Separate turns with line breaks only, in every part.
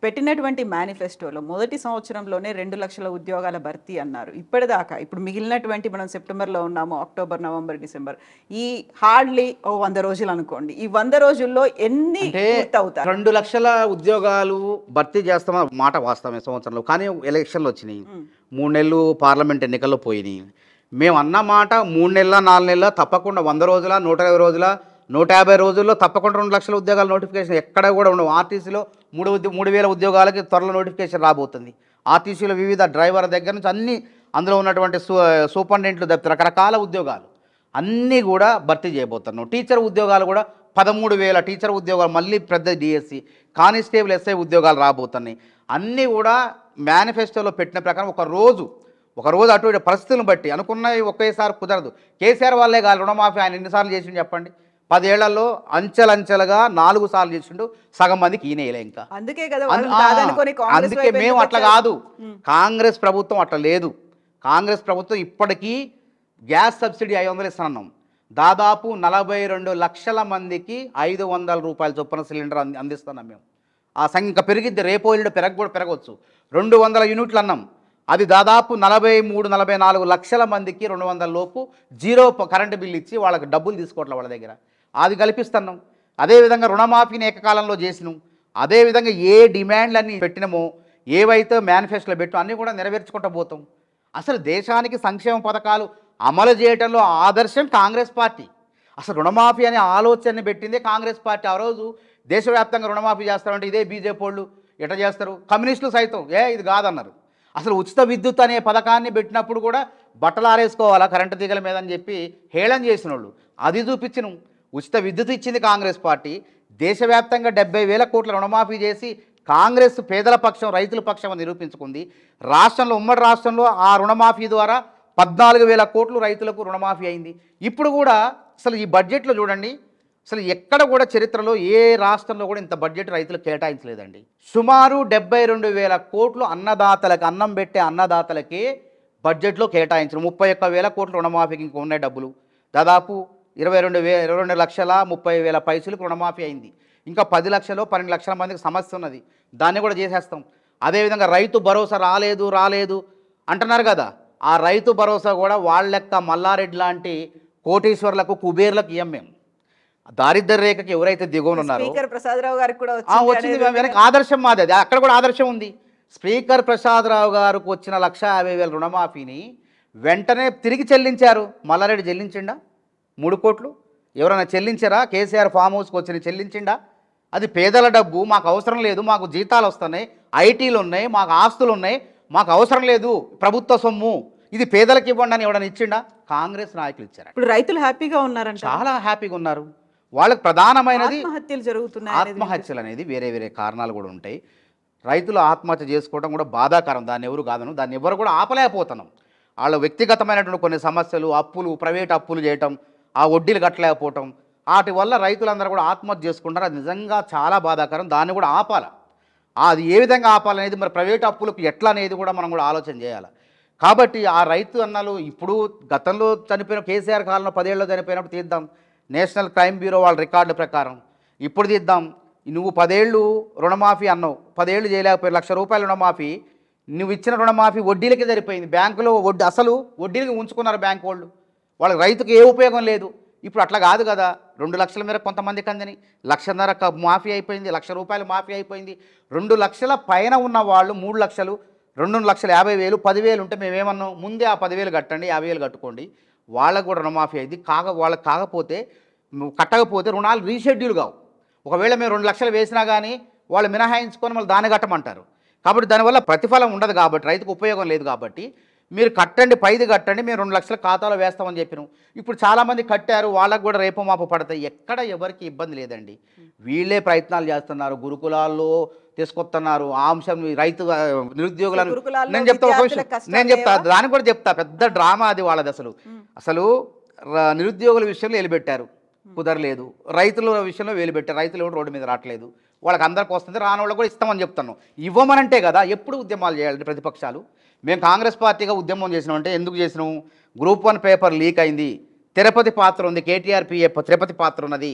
పెట్టినటువంటి మేనిఫెస్టోలో మొదటి సంవత్సరంలోనే 2 లక్షల ఉద్యోగాల భర్తీ అన్నారు. ఇప్పటిదాకా ఇప్పుడు మిగిలినటువంటి మనం సెప్టెంబర్లో ఉన్నాము, అక్టోబర్, నవంబర్, డిసెంబర్, ఈ హార్డ్లీ 100 రోజులు అనుకోండి. ఈ 100 రోజుల్లో ఎన్ని పూర్తవుతాయి?
2 లక్షల ఉద్యోగాలు భర్తీ చేస్తామన్న మాట వాస్తవమే సంవత్సరంలో. కానీ ఎలక్షన్లు వచ్చినాయి, 3 నెలలు పార్లమెంట్ ఎన్నికల్లో పోయినాయి. మేము అన్న మాట 3 నెలల 4 నెలల తప్పకుండా 100 రోజుల 120 రోజుల 150 రోజుల్లో తప్పకుండా 2 లక్షల ఉద్యోగాల నోటిఫికేషన్ ఎక్కడ కూడా ఉండవు. ఆర్టీసీలో 3,000 ఉద్యోగాలకి త్వరలో నోటిఫికేషన్ రాబోతుంది. ఆర్టీసీలో వివిధ డ్రైవర్ దగ్గర నుంచి అన్ని అందులో ఉన్నటువంటి సూపరింటెండెంట్లు తప్పితే రకరకాల ఉద్యోగాలు అన్నీ కూడా భర్తీ చేయబోతున్నాం. టీచర్ ఉద్యోగాలు కూడా 13,000 టీచర్ ఉద్యోగాలు, మళ్ళీ పెద్ద డిఎస్సి, కానిస్టేబుల్, ఎస్ఐ ఉద్యోగాలు రాబోతున్నాయి. అన్నీ కూడా మేనిఫెస్టోలో పెట్టిన ప్రకారం ఒక రోజు అటు ఇటు పరిస్థితులను బట్టి అనుకున్నవి ఒకేసారి కుదరదు. కేసీఆర్ వాళ్ళే కాదు రుణమాఫీ ఆయన ఎన్నిసార్లు చేసిండు చెప్పండి? 10 ఏళ్లలో అంచెలంచెలుగా 4 సార్లు చేసిండు. సగం మందికి ఈయనలే. ఇంకా అందుకే మేము అట్లా కాదు, కాంగ్రెస్ ప్రభుత్వం అట్లా లేదు. కాంగ్రెస్ ప్రభుత్వం ఇప్పటికీ గ్యాస్ సబ్సిడీ 500 ఇస్తున్నాం. దాదాపు 42 లక్షల మందికి 500 రూపాయల చొప్పున సిలిండర్ అందిస్తున్నాం మేము. ఆ సంఖ్య ఇంకా పెరిగిద్ది, రేపో ఎల్లుండి పెరగవచ్చు. 200 యూనిట్లు అన్నాం, అది దాదాపు 43-44 లక్షల మందికి 200 లోపు జీరో కరెంటు బిల్లు ఇచ్చి వాళ్ళకి డబ్బులు తీసుకోవట్లే వాళ్ళ దగ్గర, అది కల్పిస్తున్నాం. అదేవిధంగా రుణమాఫీని ఏకకాలంలో చేసినాం. అదేవిధంగా ఏ డిమాండ్లన్నీ పెట్టినామో, ఏవైతే మేనిఫెస్టోలో పెట్టామో అన్నీ కూడా నెరవేర్చుకుంటూ పోతాం. అసలు దేశానికి సంక్షేమ పథకాలు అమలు చేయడంలో ఆదర్శం కాంగ్రెస్ పార్టీ. అసలు రుణమాఫీ అనే ఆలోచనని పెట్టిందే కాంగ్రెస్ పార్టీ. ఆ రోజు దేశవ్యాప్తంగా రుణమాఫీ చేస్తారంటే ఇదే బీజేపీ వాళ్ళు ఎట్లా చేస్తారు, కమ్యూనిస్టులు సైతం ఇది కాదన్నారు. అసలు ఉచిత విద్యుత్ అనే పథకాన్ని పెట్టినప్పుడు కూడా బట్టలు ఆరేసుకోవాలా కరెంటు తీగల మీద అని చెప్పి హేళన చేసిన వాళ్ళు, అది చూపించను. ఉచిత విద్యుత్ ఇచ్చింది కాంగ్రెస్ పార్టీ. దేశవ్యాప్తంగా 70,000 కోట్ల రుణమాఫీ చేసి కాంగ్రెస్ పేదల పక్షం, రైతుల పక్షం నిరూపించుకుంది. రాష్ట్రంలో, ఉమ్మడి రాష్ట్రంలో ఆ రుణమాఫీ ద్వారా 14,000 కోట్లు రైతులకు రుణమాఫీ అయింది. ఇప్పుడు కూడా అసలు ఈ బడ్జెట్లో చూడండి, అసలు ఎక్కడ కూడా చరిత్రలో ఏ రాష్ట్రంలో కూడా ఇంత బడ్జెట్ రైతులకు కేటాయించలేదండి. సుమారు 72,000 కోట్లు అన్నదాతలకు, అన్నం పెట్టే అన్నదాతలకే బడ్జెట్లో కేటాయించారు. 31,000 కోట్లు రుణమాఫీకి ఇంకా ఉన్నాయి డబ్బులు. దాదాపు 22,30,000 పైసలకు రుణమాఫీ అయింది. ఇంకా 10 లక్షలు 12 లక్షల మందికి సమస్య ఉన్నది, దాన్ని కూడా చేసేస్తాం. అదేవిధంగా రైతు భరోసా రాలేదు అంటున్నారు కదా, ఆ రైతు భరోసా కూడా వాళ్ళ లెక్క మల్లారెడ్డి లాంటి కోటీశ్వర్లకు, కుబేర్లకు ఇయ్యం మేము. దారిద్ర్య రేఖకి ఎవరైతే దిగువన ఉన్నారో వచ్చింది వెనక ఆదర్శం మాది, అది అక్కడ కూడా ఆదర్శం ఉంది. స్పీకర్ ప్రసాదరావు గారికి వచ్చిన 1,50,000 రుణమాఫీని వెంటనే తిరిగి చెల్లించారు. మల్లారెడ్డి చెల్లించిండా? 3 కోట్లు ఎవరైనా చెల్లించారా? కేసీఆర్ ఫామ్ హౌస్కి వచ్చి చెల్లించిండా? అది పేదల డబ్బు, మాకు అవసరం లేదు, మాకు జీతాలు వస్తున్నాయి, ఐటీలు ఉన్నాయి, మాకు ఆస్తులు ఉన్నాయి, మాకు అవసరం లేదు ప్రభుత్వ సొమ్ము, ఇది పేదలకు ఇవ్వండి అని ఎవడన్నా ఇచ్చిండా? కాంగ్రెస్ నాయకులు ఇచ్చారు.
ఇప్పుడు రైతులు హ్యాపీగా ఉన్నారంట,
చాలా హ్యాపీగా ఉన్నారు. వాళ్ళకి ప్రధానమైనది
ఆత్మహత్యలు జరుగుతున్నాయి.
ఆత్మహత్యలు అనేది వేరే కారణాలు కూడా ఉంటాయి. రైతులు ఆత్మహత్య చేసుకోవడం కూడా బాధాకరం, దాన్ని ఎవరు కాదను, దాన్ని ఎవరు కూడా ఆపలేకపోతున్నాం. వాళ్ళ వ్యక్తిగతమైనటువంటి కొన్ని సమస్యలు, అప్పులు, ప్రైవేట్ అప్పులు చేయటం, ఆ వడ్డీలు కట్టలేకపోవటం, వాటి వల్ల రైతులందరూ కూడా ఆత్మహత్య చేసుకుంటారు. అది నిజంగా చాలా బాధాకరం, దాన్ని కూడా ఆపాలి. అది ఏ విధంగా ఆపాలనేది, మరి ప్రైవేట్ అప్పులకు ఎట్లా అనేది కూడా మనం కూడా ఆలోచన చేయాలి. కాబట్టి ఆ రైతు అన్నలు ఇప్పుడు గతంలో చనిపోయిన కేసీఆర్ కాలంలో 10 ఏళ్ళలో చనిపోయినప్పుడు తీద్దాం, నేషనల్ క్రైమ్ బ్యూరో వాళ్ళ రికార్డు ప్రకారం ఇప్పుడు తీద్దాం. నువ్వు 10 ఏళ్ళు రుణమాఫీ అన్నావు, 10 ఏళ్ళు చేయలేకపోయి, 1,00,000 రూపాయల రుణమాఫీ, నువ్వు ఇచ్చిన రుణమాఫీ వడ్డీలకి సరిపోయింది. బ్యాంకులో అసలు వడ్డీలకి ఉంచుకున్నారు బ్యాంకు వాళ్ళు, వాళ్ళకి రైతుకు ఏ ఉపయోగం లేదు. ఇప్పుడు అట్లా కాదు కదా, 2 లక్షల మేర కొంతమందికి అందని 1,50,000 మాఫీ అయిపోయింది, 1,00,000 రూపాయలు మాఫీ అయిపోయింది. 2 లక్షల పైన ఉన్న వాళ్ళు 3 లక్షలు, 2,50,000, 10,000 ఉంటే మేమేమన్నాం, ముందే ఆ 10,000 కట్టండి, 50,000 కట్టుకోండి, వాళ్ళకు కూడా రుణమాఫీ అయింది. వాళ్ళకి కాకపోతే కట్టకపోతే రుణాలు రీషెడ్యూల్ కావు. ఒకవేళ మేము 2 లక్షలు వేసినా కానీ వాళ్ళు మినహాయించుకొని మళ్ళీ దాన్ని కట్టమంటారు. కాబట్టి దానివల్ల ప్రతిఫలం ఉండదు, కాబట్టి రైతుకు ఉపయోగం లేదు. కాబట్టి మీరు కట్టండి, పైది కట్టండి, మేము 2 లక్షల ఖాతాలో వేస్తామని చెప్పినాం. ఇప్పుడు చాలామంది కట్టారు, వాళ్ళకు కూడా రేపు మాపు పడతాయి. ఎక్కడ ఎవరికి ఇబ్బంది లేదండి, వీళ్ళే ప్రయత్నాలు చేస్తున్నారు, గురుకులాల్లో తీసుకొస్తున్నారు ఆ అంశం. రైతు నిరుద్యోగులను నేను చెప్తా, ఒక విషయం నేను చెప్తా, దాన్ని కూడా చెప్తా, పెద్ద డ్రామా అది వాళ్ళది. అసలు నిరుద్యోగుల విషయంలో వేలుపెట్టారు, కుదరలేదు. రైతుల విషయంలో వేలుపెట్టారు, రైతులు కూడా రోడ్డు మీద రావట్లేదు. వాళ్ళకి అందరికి వస్తుంది, రాని వాళ్ళకి కూడా ఇస్తామని చెప్తున్నాం. ఇవ్వమనంటే కదా ఎప్పుడు ఉద్యమాలు చేయాలి ప్రతిపక్షాలు. మేము కాంగ్రెస్ పార్టీగా ఉద్యమం చేసినామంటే ఎందుకు చేసినాం? గ్రూప్ 1 పేపర్ లీక్ అయింది, తిరుపతి పాత్ర ఉంది, కేటీఆర్ పిఏ తిరుపతి పాత్ర ఉన్నది,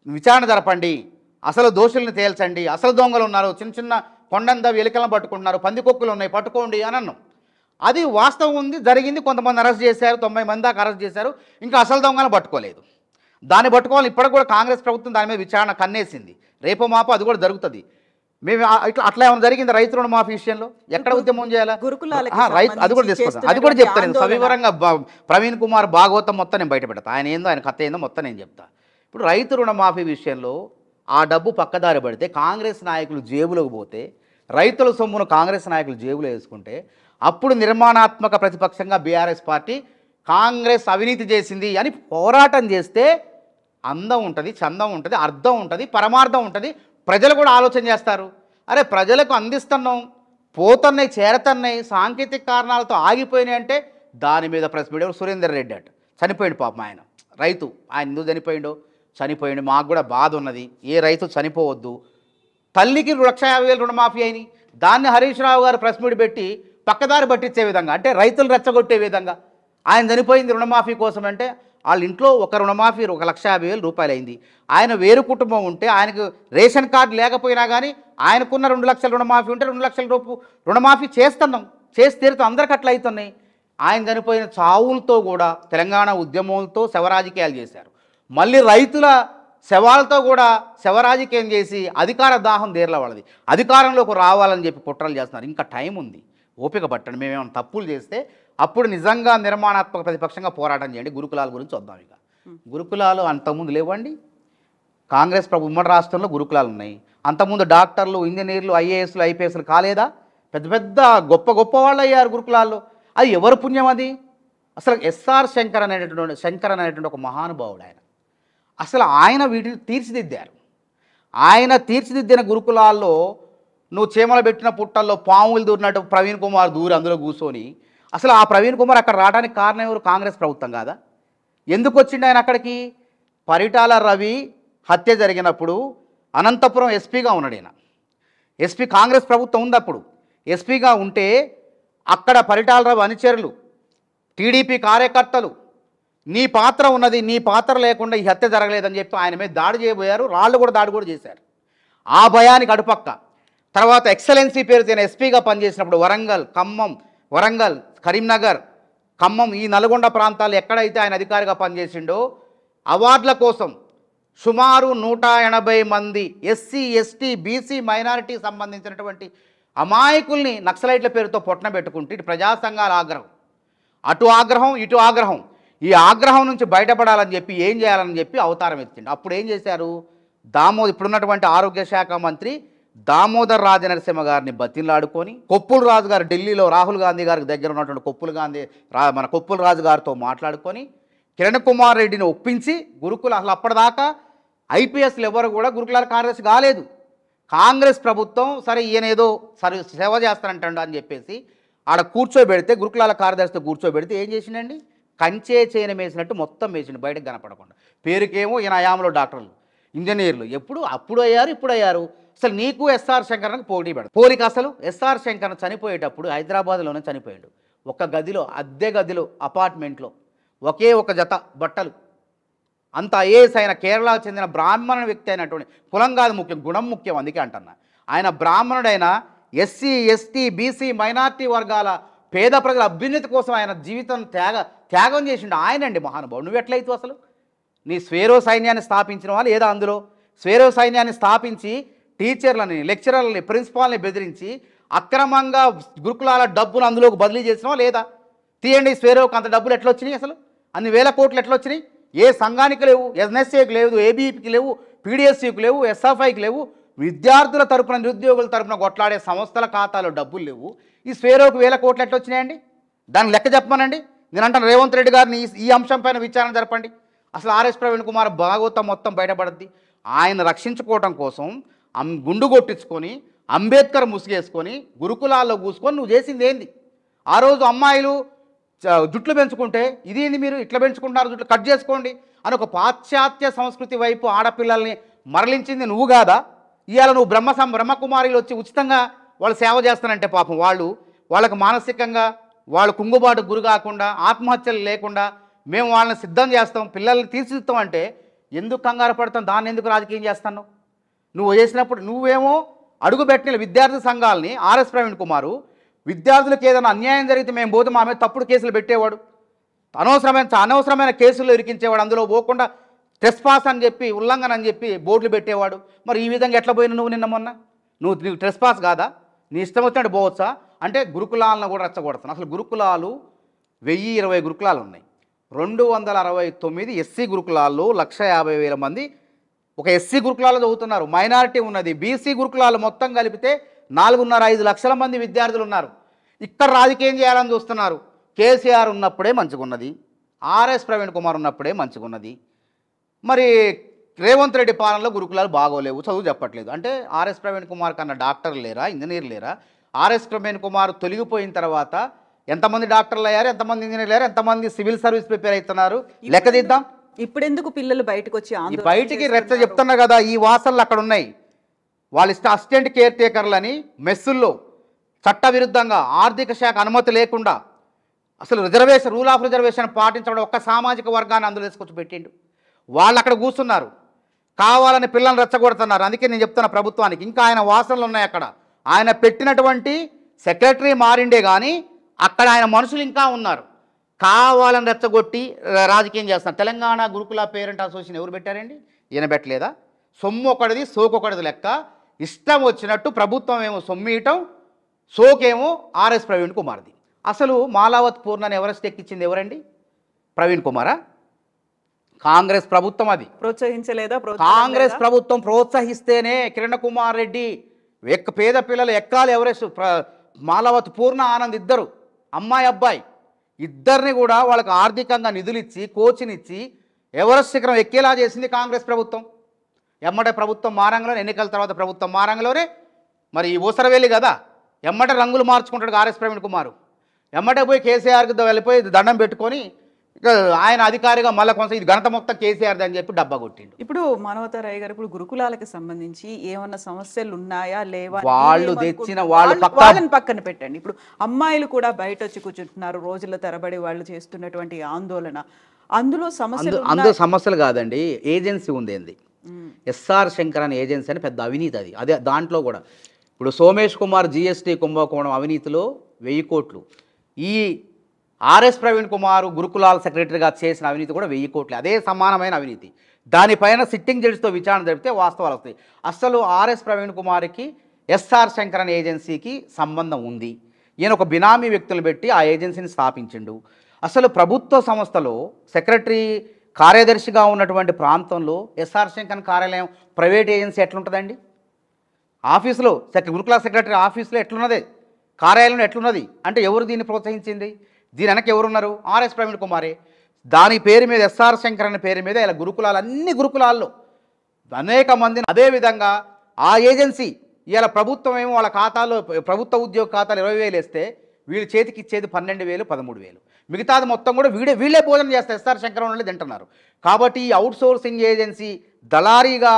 విచారణ జరపండి, అసలు దోషుల్ని తేల్చండి, అసలు దొంగలు ఉన్నారు, చిన్న కొండంత ఎలికలను పట్టుకుంటున్నారు, పందికొక్కులు ఉన్నాయి పట్టుకోండి అని అన్నాం. అది వాస్తవం ఉంది, జరిగింది. కొంతమంది అరెస్ట్ చేశారు, 90 మంది దాకా అరెస్ట్ చేశారు. ఇంకా అసలు దొంగను పట్టుకోలేదు. దాన్ని పట్టుకోవాలి. ఇప్పటికి కూడా కాంగ్రెస్ ప్రభుత్వం దాని మీద విచారణ కన్నేసింది. రేపు మాపు అది కూడా జరుగుతుంది. మేము అట్లా ఏమైనా జరిగింది రైతు రుణమాఫీ విషయంలో? ఎక్కడ ఉద్యమం చేయాలా? రైతు అది కూడా తీసుకొస్తాను, అది కూడా చెప్తాను నేను సవివరంగా. ప్రవీణ్ కుమార్ భాగవతం మొత్తం నేను బయట పెడతా. ఆయన ఏందో, ఆయన కథ ఏందో మొత్తం నేను చెప్తా. ఇప్పుడు రైతు రుణమాఫీ విషయంలో ఆ డబ్బు పక్కదారి పడితే, కాంగ్రెస్ నాయకులు జేబులోకి పోతే, రైతుల సొమ్మును కాంగ్రెస్ నాయకులు జేబులో వేసుకుంటే, అప్పుడు నిర్మాణాత్మక ప్రతిపక్షంగా బీఆర్ఎస్ పార్టీ కాంగ్రెస్ అవినీతి చేసింది అని పోరాటం చేస్తే అందం ఉంటుంది, చందం ఉంటుంది, అర్థం ఉంటుంది, పరమార్థం ఉంటుంది. ప్రజలు కూడా ఆలోచన చేస్తారు. అరే ప్రజలకు అందిస్తున్నాం, పోతున్నాయి, చేరతున్నాయి, సాంకేతిక కారణాలతో ఆగిపోయినాయి అంటే దాని మీద ప్రెస్ మీడియా సురేందర్ రెడ్డి అట చనిపోయిండు పాపం. ఆయన రైతు, ఆయన ఎందుకు చనిపోయిండు. మాకు కూడా బాధ ఉన్నది. ఏ రైతు చనిపోవద్దు. తల్లికి 1,50,000 రుణమాఫీ అయినాయి. దాన్ని హరీష్ రావు గారు ప్రెస్ మీట్ పెట్టి పక్కదారి పట్టించే విధంగా, అంటే రైతులు రెచ్చగొట్టే విధంగా, ఆయన చనిపోయింది రుణమాఫీ కోసం అంటే వాళ్ళ ఇంట్లో ఒక రుణమాఫీ 1,50,000 రూపాయలు అయింది. ఆయన వేరు కుటుంబం ఉంటే, ఆయనకు రేషన్ కార్డు లేకపోయినా కానీ ఆయనకున్న 2 లక్షల రుణమాఫీ ఉంటే 2 లక్షల రుణమాఫీ చేస్తున్నాం, చేసి తీరుతాం. అందరికి అట్లా అవుతున్నాయి. ఆయన చనిపోయిన చావులతో కూడా తెలంగాణ ఉద్యమంతో శవరాజకీయాలు చేశారు. మళ్ళీ రైతుల శవాలతో కూడా శవరాజకీయం చేసి అధికార దాహం దేర్ల వాళ్ళది, అధికారంలోకి రావాలని చెప్పి కుట్రలు చేస్తున్నారు. ఇంకా టైం ఉంది, ఓపిక పట్టండి. మేమేమైనా తప్పులు చేస్తే అప్పుడు నిజంగా నిర్మాణాత్మక ప్రతిపక్షంగా పోరాటం చేయండి. గురుకులాల గురించి వద్దాం. ఇక గురుకులాలు అంతకుముందు లేవండి. కాంగ్రెస్ ఉమ్మడి రాష్ట్రంలో గురుకులాలు ఉన్నాయి. అంతకుముందు డాక్టర్లు, ఇంజనీర్లు, ఐఏఎస్లు, ఐపీఎస్లు కాలేదా? పెద్ద పెద్ద గొప్ప వాళ్ళు అయ్యారు గురుకులాల్లో. అది ఎవరు పుణ్యం అది? అసలు ఎస్ఆర్ శంకర్ అనేటువంటి ఒక మహానుభావుడు ఆయన. అసలు ఆయన వీటిని తీర్చిదిద్దారు. ఆయన తీర్చిదిద్దిన గురుకులాల్లో నువ్వు చీమలు పెట్టిన పుట్టల్లో పాములు దూరినట్టు ప్రవీణ్ కుమార్ దూరి అందులో కూర్చొని, అసలు ఆ ప్రవీణ్ కుమార్ అక్కడ రావడానికి కారణం ఎవరు? కాంగ్రెస్ ప్రభుత్వం కాదా? ఎందుకు వచ్చిండు ఆయన అక్కడికి? పరిటాల రవి హత్య జరిగినప్పుడు అనంతపురం ఎస్పీగా ఉన్నాడు ఆయన. ఎస్పీ కాంగ్రెస్ ప్రభుత్వం ఉంది అప్పుడు. ఎస్పీగా ఉంటే అక్కడ పరిటాల రవి అనుచరులు, టీడీపీ కార్యకర్తలు, నీ పాత్ర ఉన్నది, నీ పాత్ర లేకుండా ఈ హత్య జరగలేదని చెప్పి ఆయన మీద దాడి చేయబోయారు. దాడి కూడా చేశారు. ఆ భయానికి అడుపక్క తర్వాత ఎక్సలెన్సీ పేరు తేన ఎస్పీగా పనిచేసినప్పుడు వరంగల్, కరీంనగర్, ఖమ్మం, ఈ నల్గొండ ప్రాంతాలు ఎక్కడైతే ఆయన అధికారిగా పనిచేసిండో అవార్డుల కోసం సుమారు 180 మంది ఎస్సీ, ఎస్టీ, బీసీ, మైనారిటీ సంబంధించినటువంటి అమాయకుల్ని నక్సలైట్ల పేరుతో పొట్టన పెట్టుకుంటే ఇటు ప్రజా సంఘాల ఆగ్రహం, అటు ఆగ్రహం, ఇటు ఆగ్రహం. ఈ ఆగ్రహం నుంచి బయటపడాలని చెప్పి ఏం చేయాలని చెప్పి అవతారం ఎత్తిండు. అప్పుడు ఏం చేశారు? ఇప్పుడున్నటువంటి ఆరోగ్య శాఖ మంత్రి దామోదర్ రాజనరసింహ గారిని బతిలాడుకొని, కొప్పుల రాజు గారు ఢిల్లీలో రాహుల్ గాంధీ గారికి దగ్గర ఉన్నటువంటి కొప్పుల రాజు గారితో మాట్లాడుకొని కిరణ్ కుమార్ రెడ్డిని ఒప్పించి గురుకుల, అసలు అప్పటిదాకా ఐపీఎస్లు ఎవరు కూడా గురుకులాల కార్యదర్శి కాలేదు. కాంగ్రెస్ ప్రభుత్వం సరే ఈయన ఏదో సేవ చేస్తానంటాడు అని చెప్పేసి ఆడ కూర్చోబెడితే, గురుకులాల కార్యదర్శితో కూర్చోబెడితే ఏం చేసిండండి? కంచే చేయనం వేసినట్టు మొత్తం వేసిండు, బయటకు కనపడకుండా. పేరుకేమో ఈయన ఆయామలో డాక్టర్లు, ఇంజనీర్లు. ఇప్పుడు అయ్యారు. అసలు నీకు ఎస్ఆర్ శంకర్కి పోటీ పెడతారు. పోలిక అసలు ఎస్ఆర్ శంకర్ చనిపోయేటప్పుడు హైదరాబాద్లోనే చనిపోయాడు. ఒక గదిలో, అద్దె గదిలో, అపార్ట్మెంట్లో ఒకే ఒక జత బట్టలు. అంత ఐఏఎస్ అయిన కేరళకు చెందిన బ్రాహ్మణ వ్యక్తి అయినటువంటి, కులం కాదు ముఖ్యం, గుణం ముఖ్యం. అందుకే అంటున్నా, ఆయన బ్రాహ్మణుడైన ఎస్సీ, ఎస్టీ, బీసీ, మైనార్టీ వర్గాల పేద ప్రజల అభ్యున్నతి కోసం ఆయన జీవితం త్యాగం చేసిండు. ఆయనండి మహానుభావుడు. నువ్వు ఎట్లయితే అసలు నీ స్వేరో సైన్యాన్ని స్థాపించిన వాళ్ళు ఏదో అందులో స్వేరో సైన్యాన్ని స్థాపించి టీచర్లని, లెక్చరర్లని, ప్రిన్సిపాల్ని బెదిరించి అక్రమంగా గురుకులాల డబ్బును అందులోకి బదిలీ చేసినావా లేదా? తీయండి, స్వేరోకి అంత డబ్బులు ఎట్లా వచ్చినాయి? అసలు అన్ని వేల కోట్లు ఎట్లా వచ్చినాయి? ఏ సంఘానికి లేవు, ఎన్ఎస్ఏకి లేవు, ఏబీఈపీకి లేవు, పీడిఎస్సీకి లేవు, ఎస్ఎఫ్ఐకి లేవు. విద్యార్థుల తరపున, నిరుద్యోగుల తరపున కొట్లాడే సంస్థల ఖాతాలో డబ్బులు లేవు. ఈ స్వేరోకి వేల కోట్లు ఎట్లా వచ్చినాయండి? దాని లెక్క చెప్పమనండి. నేను అంటాను, రేవంత్ రెడ్డి గారిని ఈ అంశం పైన విచారణ జరపండి. అసలు ఆర్ఎస్ ప్రవీణ్ కుమార్ భాగవతం మొత్తం బయటపడుద్ది. ఆయన రక్షించుకోవటం కోసం గుండు కొట్టించుకొని, అంబేద్కర్ ముసుగేసుకొని, గురుకులాల్లో కూసుకొని నువ్వు చేసింది ఏంది? ఆ రోజు అమ్మాయిలు జుట్లు పెంచుకుంటే ఇదేంది మీరు ఇట్లా పెంచుకుంటున్నారు, జుట్లు కట్ చేసుకోండి అని ఒక పాశ్చాత్య సంస్కృతి వైపు ఆడపిల్లల్ని మరలించింది నువ్వు కాదా? ఇవాళ నువ్వు బ్రహ్మకుమారిలు వచ్చి ఉచితంగా వాళ్ళు సేవ చేస్తానంటే పాపం వాళ్ళకు మానసికంగా వాళ్ళు కుంగుబాటు గురి కాకుండా, ఆత్మహత్యలు లేకుండా మేము వాళ్ళని సిద్ధం చేస్తాం, పిల్లల్ని తీర్చిదిద్దాం అంటే ఎందుకు కంగారు పడతాం? దాన్ని ఎందుకు రాజకీయం చేస్తాను? నువ్వు చేసినప్పుడు నువ్వేమో అడుగుపెట్టిన విద్యార్థి సంఘాలని ఆర్ఎస్ ప్రవీణ్ కుమారు విద్యార్థులకు ఏదైనా అన్యాయం జరిగితే మేము పోతే మా మీద తప్పుడు కేసులు పెట్టేవాడు, అనవసరమైన కేసుల్లో ఇరికించేవాడు, అందులో పోకుండా ట్రెస్పాస్ అని చెప్పి ఉల్లంఘన అని చెప్పి బోర్డులు పెట్టేవాడు. మరి ఈ విధంగా ఎట్లా పోయినా నువ్వు నిన్న మొన్న నీకు ట్రెస్పాస్ కాదా? నీ ఇష్టం వచ్చినట్టు పోవచ్చా? అంటే గురుకులాలను కూడా రెచ్చగొడతాను. అసలు గురుకులాలు 1020 గురుకులాలు ఉన్నాయి. 269 ఎస్సీ గురుకులాల్లో 150,000 మంది ఒక ఎస్సీ గురుకులాల్లో చదువుతున్నారు. మైనారిటీ ఉన్నది. బీసీ గురుకులాలు మొత్తం కలిపితే 4.5 లక్షల మంది విద్యార్థులు ఉన్నారు. ఇక్కడ రాజకీయం చేయాలని చూస్తున్నారు. కేసీఆర్ ఉన్నప్పుడే మంచిగున్నది, ఆర్ఎస్ ప్రవీణ్ కుమార్ ఉన్నప్పుడే మంచిగున్నది. మరి రేవంత్ రెడ్డి పాలనలో గురుకులాలు బాగోలేవు, చదువు చెప్పట్లేదు. అంటే ఆర్ఎస్ ప్రవీణ్ కుమార్ కన్నా డాక్టర్లు లేరా, ఇంజనీర్లు లేరా? ఆర్ఎస్ ప్రవీణ్ కుమార్ తొలగిపోయిన తర్వాత ఎంతమంది డాక్టర్లు అయ్యారు, ఎంతమంది ఇంజనీర్లు అయ్యారు, ఎంతమంది సివిల్ సర్వీస్ ప్రిపేర్ అవుతున్నారు? లెక్కదిద్దాం.
ఇప్పుడు ఎందుకు పిల్లలు బయటకు వచ్చి
బయటికి రెచ్చ చెప్తున్నా కదా, ఈ వాసనలు అక్కడ ఉన్నాయి. వాళ్ళ అసిస్టెంట్ కేర్ టేకర్లని మెస్సుల్లో చట్టవిరుద్ధంగా ఆర్థిక శాఖ అనుమతి లేకుండా అసలు రిజర్వేషన్ రూల్ ఆఫ్ రిజర్వేషన్ పాటించడం ఒక్క సామాజిక వర్గాన్ని అందులో తీసుకొచ్చి పెట్టిండు. వాళ్ళు అక్కడ కూర్చున్నారు, కావాలని పిల్లల్ని రెచ్చగొడుతున్నారు. అందుకే నేను చెప్తున్నా ప్రభుత్వానికి, ఇంకా ఆయన వాసనలు ఉన్నాయి అక్కడ. ఆయన పెట్టినటువంటి సెక్రటరీ మారిండే కానీ అక్కడ ఆయన మనుషులు ఇంకా ఉన్నారు. కావాలని రెచ్చగొట్టి రాజకీయం చేస్తున్నారు. తెలంగాణ గురుకుల పేరెంట్ అసోసియేషన్ ఎవరు పెట్టారండి? ఈయన పెట్టలేదా? సొమ్ము ఒకటిది, సోకు ఒకటిది లెక్క. ఇష్టం వచ్చినట్టు ప్రభుత్వం ఏమో సొమ్మియటం, సోకేమో ఆర్ఎస్ ప్రవీణ్ కుమార్ది. అసలు మాలావత్ పూర్ణని ఎవరెస్ట్ ఎక్కించింది ఎవరండి? ప్రవీణ్ కుమారా? కాంగ్రెస్ ప్రభుత్వం అది
ప్రోత్సహించలేదా?
కాంగ్రెస్ ప్రభుత్వం ప్రోత్సహిస్తేనే కిరణ్ కుమార్ రెడ్డి పేద పిల్లలు ఎక్కాలి ఎవరెస్ట్. మాలావత్ పూర్ణ ఆనంద్ ఇద్దరు అమ్మాయి అబ్బాయి ఇద్దరిని కూడా వాళ్ళకి ఆర్థికంగా నిధులు ఇచ్చి కోచ్నిచ్చి ఎవరెస్ట్ శిఖరం ఎక్కేలా చేసింది కాంగ్రెస్ ప్రభుత్వం. ఎమ్మటే ప్రభుత్వం మారంగంలోనే, ఎన్నికల తర్వాత ప్రభుత్వం మారంగంలోనే మరి ఊసరవేలి కదా, ఎమ్మటే రంగులు మార్చుకుంటాడు ఆర్ఎస్ ప్రవీణ్ కుమారు. ఎమ్మటే పోయి కేసీఆర్కి వెళ్ళిపోయి దండం పెట్టుకొని ఇక ఆయన అధికారిగా మళ్ళీ కొంచెం ఇది ఘనత మొత్తం కేసీఆర్ అని చెప్పి డబ్బా కొట్టిండు.
ఇప్పుడు మానవతారాయ్ గారు, ఇప్పుడు గురుకులాలకు సంబంధించి ఏమన్నా సమస్యలు ఉన్నాయా లేవా?
వాళ్ళు తెచ్చిన
వాళ్ళని పక్కన పెట్టండి. ఇప్పుడు అమ్మాయిలు కూడా బయట వచ్చి కూర్చుంటున్నారు, రోజుల తరబడి వాళ్ళు చేస్తున్నటువంటి ఆందోళన, అందులో
సమస్యలు కాదండి. ఏజెన్సీ ఉంది ఏంది, ఎస్ఆర్ శంకర్ అనే ఏజెన్సీ అని పెద్ద అవినీతి అది. అదే దాంట్లో కూడా ఇప్పుడు సోమేష్ కుమార్ జిఎస్టీ కుంభకోణం అవినీతిలో 1000 కోట్లు, ఈ ఆర్ఎస్ ప్రవీణ్ కుమార్ గురుకులాల సెక్రటరీగా చేసిన అవినీతి కూడా 1000 కోట్లు, అదే సమానమైన అవినీతి. దానిపైన సిట్టింగ్ జడ్జితో విచారణ జరిపితే వాస్తవాలు వస్తాయి. అసలు ఆర్ఎస్ ప్రవీణ్ కుమార్కి ఎస్ఆర్ శంకర్ అనే ఏజెన్సీకి సంబంధం ఉంది. ఈయన ఒక బినామీ వ్యక్తులు పెట్టి ఆ ఏజెన్సీని స్థాపించిండు. అసలు ప్రభుత్వ సంస్థలో సెక్రటరీ కార్యదర్శిగా ఉన్నటువంటి ప్రాంతంలో ఎస్ఆర్ శంకర్ కార్యాలయం ప్రైవేట్ ఏజెన్సీ ఎట్లుంటుందండి? ఆఫీసులో గురుకుల సెక్రటరీ ఆఫీసులో ఎట్లున్నది, కార్యాలయం ఎట్లున్నది అంటే ఎవరు దీన్ని ప్రోత్సహించింది? దీని వెనక ఎవరున్నారు? ఆర్ఎస్ ప్రవీణ్ కుమారే. దాని పేరు మీద ఎస్ఆర్ శంకర్ అనే పేరు మీద ఇలా గురుకులాలు, అన్ని గురుకులాల్లో అనేక మందిని, అదేవిధంగా ఆ ఏజెన్సీ ఇలా ప్రభుత్వం ఏమో వాళ్ళ ఖాతాలో ప్రభుత్వ ఉద్యోగ ఖాతాలు 20,000 వేస్తే వీళ్ళు చేతికి ఇచ్చేది 12,000 13,000. మిగతాది మొత్తం కూడా వీళ్ళే భోజనం చేస్తారు, ఎస్ఆర్ శంకర్ వాళ్ళు తింటున్నారు. కాబట్టి ఈ అవుట్ సోర్సింగ్ ఏజెన్సీ దళారీగా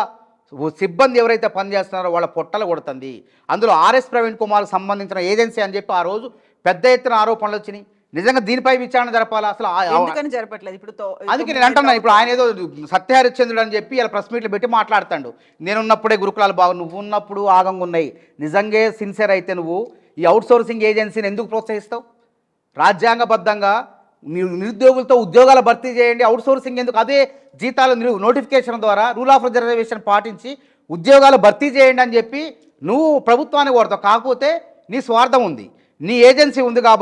సిబ్బంది ఎవరైతే పనిచేస్తున్నారో వాళ్ళ పొట్టలు కొడుతుంది. అందులో ఆర్ఎస్ ప్రవీణ్ కుమార్కి సంబంధించిన ఏజెన్సీ అని చెప్పి ఆ రోజు పెద్ద ఎత్తున ఆరోపణలు వచ్చినాయి. నిజంగా దీనిపై విచారణ జరపాలా? అసలు
జరపట్లేదు. ఇప్పుడు
అందుకే నేను అంటున్నాను, ఇప్పుడు ఆయన ఏదో సత్యహరిశ్చంద్రుడు అని చెప్పి ఇలా ప్రెస్ మీట్లు పెట్టి మాట్లాడతాడు. నేనున్నప్పుడే గురుకులాలు నువ్వు ఉన్నప్పుడు ఆగంగా ఉన్నాయి. నిజంగా సిన్సియర్ అయితే నువ్వు ఈ అవుట్ సోర్సింగ్ ఏజెన్సీని ఎందుకు ప్రోత్సహిస్తావు? రాజ్యాంగబద్ధంగా నిరుద్యోగులతో ఉద్యోగాలు భర్తీ చేయండి, అవుట్ సోర్సింగ్ ఎందుకు? అదే జీతాలు నోటిఫికేషన్ ద్వారా రూల్ ఆఫ్ రిజర్వేషన్ పాటించి ఉద్యోగాలు భర్తీ చేయండి అని చెప్పి నువ్వు ప్రభుత్వాన్ని కోరుతావు. కాకపోతే నీ స్వార్థం ఉంది, నీ ఏజెన్సీ ఉంది కాబట్టి